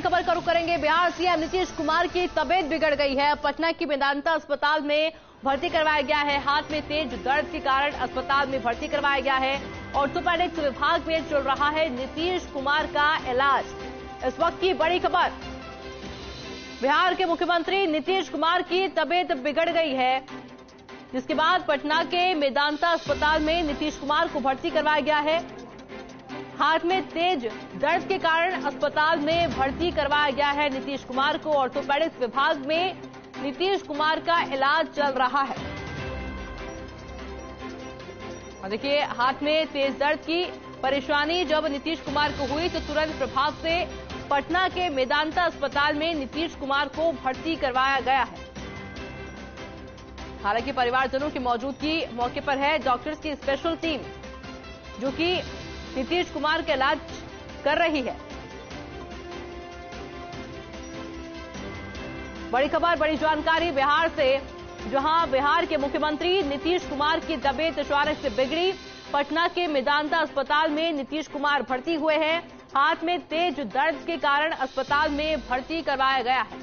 खबर का रुख करेंगे। बिहार सीएम नीतीश कुमार की तबीयत बिगड़ गई है। पटना की मेदांता अस्पताल में भर्ती करवाया गया है। हाथ में तेज दर्द के कारण अस्पताल में भर्ती करवाया गया है। ऑर्थोपेडिक्स विभाग में चल रहा है नीतीश कुमार का इलाज। इस वक्त की बड़ी खबर, बिहार के मुख्यमंत्री नीतीश कुमार की तबीयत बिगड़ गई है, जिसके बाद पटना के मेदांता अस्पताल में नीतीश कुमार को भर्ती करवाया गया है। हाथ में तेज दर्द के कारण अस्पताल में भर्ती करवाया गया है नीतीश कुमार को। ऑर्थोपेडिक्स विभाग में नीतीश कुमार का इलाज चल रहा है। और देखिए, हाथ में तेज दर्द की परेशानी जब नीतीश कुमार को हुई तो तुरंत प्रभाव से पटना के मेदांता अस्पताल में नीतीश कुमार को भर्ती करवाया गया है। हालांकि परिवारजनों की मौजूदगी मौके पर है। डॉक्टर्स की स्पेशल टीम जो कि नीतीश कुमार का इलाज कर रही है। बड़ी खबर, बड़ी जानकारी बिहार से, जहां बिहार के मुख्यमंत्री नीतीश कुमार की तबीयत अचानक से बिगड़ी। पटना के मेदांता अस्पताल में नीतीश कुमार भर्ती हुए हैं। हाथ में तेज दर्द के कारण अस्पताल में भर्ती करवाया गया है।